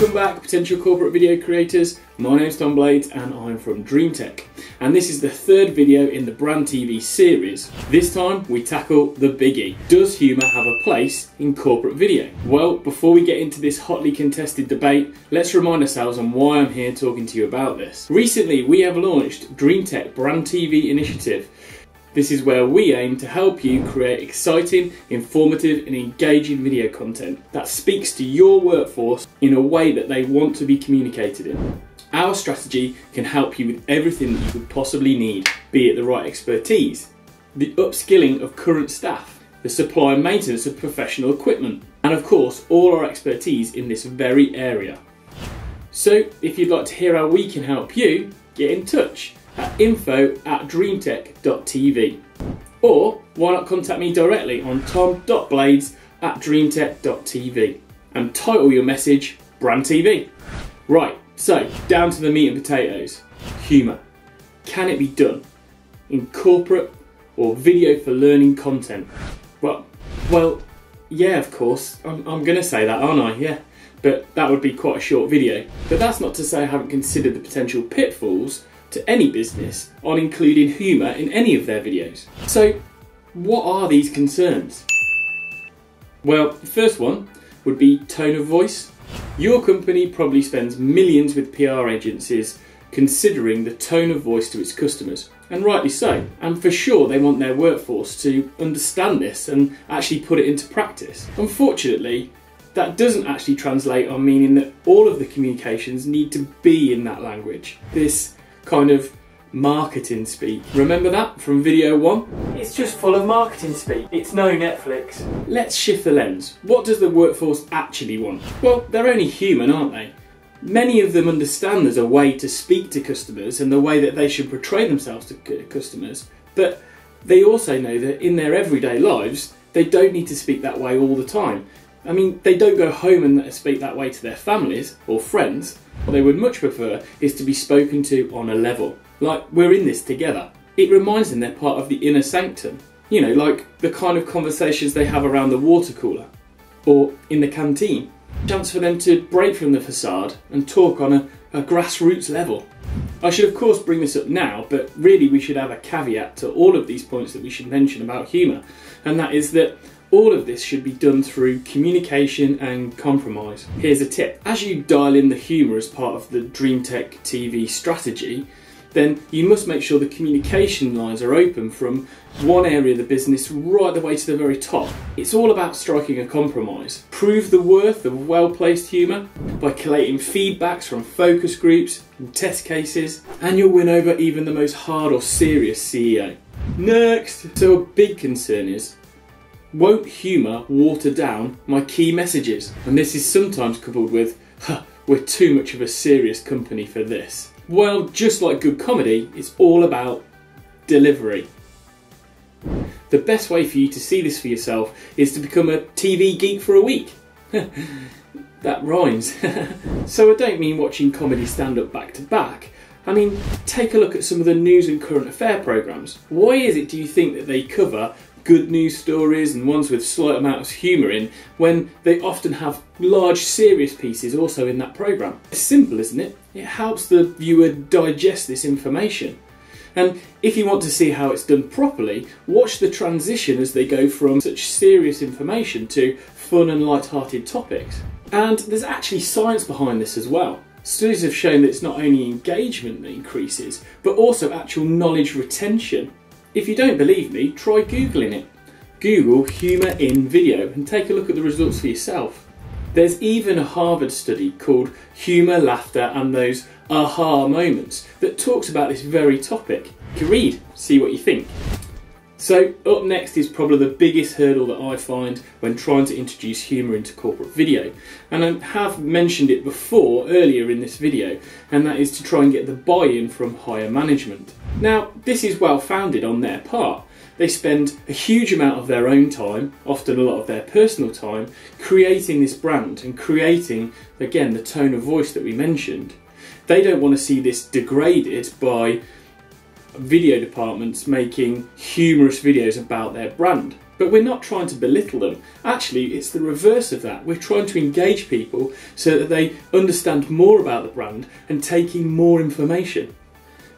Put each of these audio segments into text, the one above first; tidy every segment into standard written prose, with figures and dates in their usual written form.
Welcome back, potential corporate video creators. My name's Tom Blades and I'm from Dreamtek. And this is the third video in the Brand TV series. This time we tackle the biggie. Does humour have a place in corporate video? Well, before we get into this hotly contested debate, let's remind ourselves on why I'm here talking to you about this. Recently we have launched Dreamtek Brand TV Initiative. This is where we aim to help you create exciting, informative and engaging video content that speaks to your workforce in a way that they want to be communicated in. Our strategy can help you with everything that you could possibly need, be it the right expertise, the upskilling of current staff, the supply and maintenance of professional equipment, and of course all our expertise in this very area. So if you'd like to hear how we can help you, get in touch at info@dreamtek.tv, or why not contact me directly on tom.blades@dreamtek.tv and title your message Brand TV. Right, so down to the meat and potatoes. Humour. Can it be done in corporate or video for learning content? Well, yeah, of course. I'm going to say that, aren't I? Yeah. But that would be quite a short video. But that's not to say I haven't considered the potential pitfalls to any business on including humour in any of their videos. So what are these concerns? Well, the first one would be tone of voice. Your company probably spends millions with PR agencies considering the tone of voice to its customers, and rightly so. And for sure they want their workforce to understand this and actually put it into practice. Unfortunately, that doesn't actually translate on meaning that all of the communications need to be in that language. This kind of marketing speak. Remember that from video 1? It's just full of marketing speak. It's no Netflix. Let's shift the lens. What does the workforce actually want? Well, they're only human, aren't they? Many of them understand there's a way to speak to customers and the way that they should portray themselves to customers, but they also know that in their everyday lives, they don't need to speak that way all the time. I mean, they don't go home and speak that way to their families or friends. What they would much prefer is to be spoken to on a level, like we're in this together. It reminds them they're part of the inner sanctum, you know, like the kind of conversations they have around the water cooler or in the canteen. Chance for them to break from the facade and talk on a grassroots level. I should of course bring this up now, but really we should have a caveat to all of these points that we should mention about humour, and that is that all of this should be done through communication and compromise. Here's a tip. As you dial in the humour as part of the Dreamtek TV strategy, then you must make sure the communication lines are open from one area of the business right the way to the very top. It's all about striking a compromise. Prove the worth of well-placed humour by collating feedbacks from focus groups and test cases, and you'll win over even the most hard or serious CEO. Next! So a big concern is, won't humour water down my key messages? And this is sometimes coupled with, we're too much of a serious company for this. Well, just like good comedy, it's all about delivery. The best way for you to see this for yourself is to become a TV geek for a week. That rhymes. So I don't mean watching comedy stand-up back to back. I mean, take a look at some of the news and current affair programmes. Why is it, do you think, that they cover good news stories and ones with slight amounts of humour in when they often have large serious pieces also in that programme? It's simple, isn't it? It helps the viewer digest this information. And if you want to see how it's done properly, watch the transition as they go from such serious information to fun and light-hearted topics. And there's actually science behind this as well. Studies have shown that it's not only engagement that increases, but also actual knowledge retention. If you don't believe me, try Googling it. Google humour in video and take a look at the results for yourself. There's even a Harvard study called Humour, Laughter and Those Aha Moments that talks about this very topic. You can read, see what you think. So up next is probably the biggest hurdle that I find when trying to introduce humour into corporate video. And I have mentioned it before earlier in this video, and that is to try and get the buy-in from higher management. Now, this is well founded on their part. They spend a huge amount of their own time, often a lot of their personal time, creating this brand and creating, again, the tone of voice that we mentioned. They don't want to see this degraded by video departments making humorous videos about their brand, But we're not trying to belittle them. Actually, it's the reverse of that. We're trying to engage people so that they understand more about the brand and take in more information.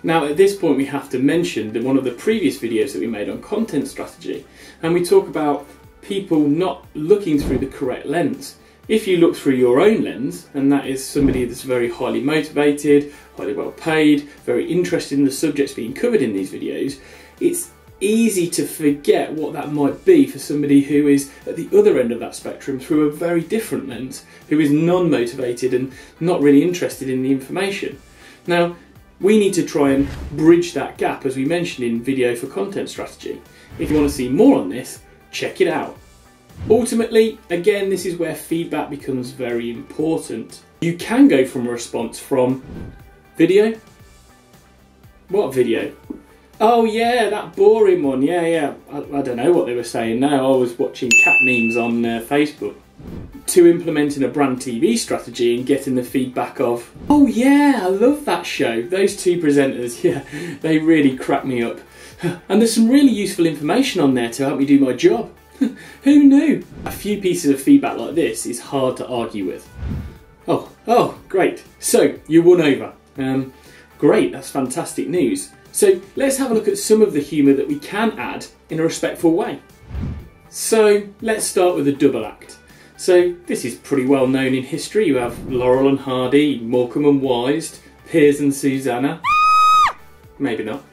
Now, at this point, we have to mention that one of the previous videos that we made on content strategy, and we talk about people not looking through the correct lens. If you look through your own lens, and that is somebody that's very highly motivated, highly well paid, very interested in the subjects being covered in these videos, it's easy to forget what that might be for somebody who is at the other end of that spectrum through a very different lens, who is non-motivated and not really interested in the information. Now, we need to try and bridge that gap, as we mentioned in Video for Content Strategy. If you want to see more on this, check it out. Ultimately, again, this is where feedback becomes very important. You can go from a response from video. What video? Oh yeah, that boring one. Yeah. I don't know what they were saying now. I was watching cat memes on Facebook. To implementing a brand TV strategy and getting the feedback of, oh yeah, I love that show. Those two presenters, yeah, they really crack me up. And there's some really useful information on there to help me do my job. Who knew? A few pieces of feedback like this is hard to argue with. Oh, great. So, you won over. Great, that's fantastic news. So, let's have a look at some of the humour that we can add in a respectful way. So, let's start with a double act. So, this is pretty well known in history. You have Laurel and Hardy, Morecambe and Wise, Piers and Susanna. Maybe not.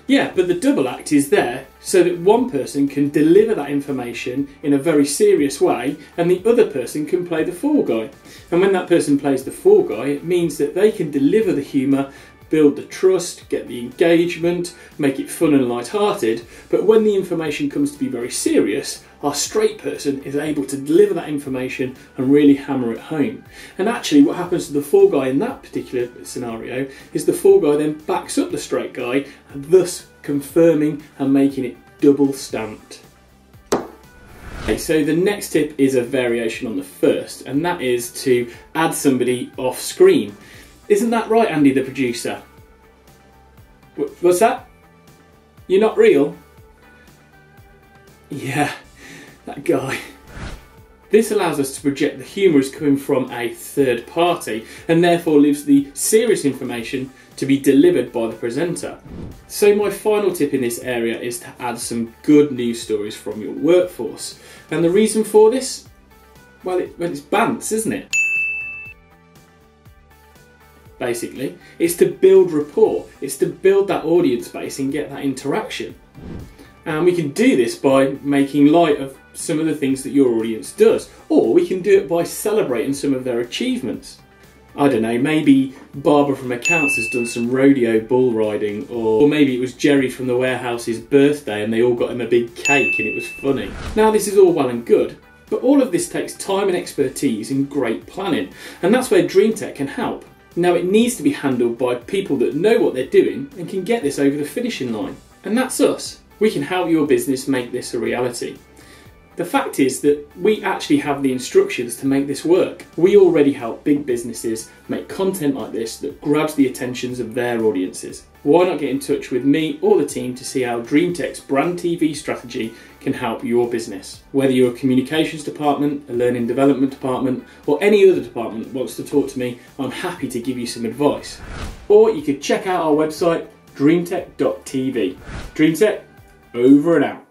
Yeah, but the double act is there so that one person can deliver that information in a very serious way and the other person can play the fall guy. And when that person plays the fall guy, it means that they can deliver the humour, build the trust, get the engagement, make it fun and light-hearted, but when the information comes to be very serious, our straight person is able to deliver that information and really hammer it home. And actually what happens to the fall guy in that particular scenario is the fall guy then backs up the straight guy, and thus confirming and making it double stamped. Okay, so the next tip is a variation on the first, and that is to add somebody off screen. Isn't that right, Andy, the producer? What's that? You're not real? Yeah, that guy. This allows us to project the humour as coming from a third party and therefore leaves the serious information to be delivered by the presenter. So my final tip in this area is to add some good news stories from your workforce. And the reason for this? Well, it's bants, isn't it? Basically, it's to build rapport, it's to build that audience base and get that interaction. And we can do this by making light of some of the things that your audience does, or we can do it by celebrating some of their achievements. I don't know, maybe Barbara from accounts has done some rodeo bull riding, or maybe it was Jerry from the warehouse's birthday and they all got him a big cake and it was funny. Now this is all well and good, but all of this takes time and expertise and great planning, and that's where Dreamtek can help. Now it needs to be handled by people that know what they're doing and can get this over the finishing line. And that's us. We can help your business make this a reality. The fact is that we actually have the instructions to make this work. We already help big businesses make content like this that grabs the attentions of their audiences. Why not get in touch with me or the team to see how Dreamtek's brand TV strategy can help your business? Whether you're a communications department, a learning development department, or any other department that wants to talk to me, I'm happy to give you some advice. Or you could check out our website, dreamtek.tv. Dreamtek, over and out.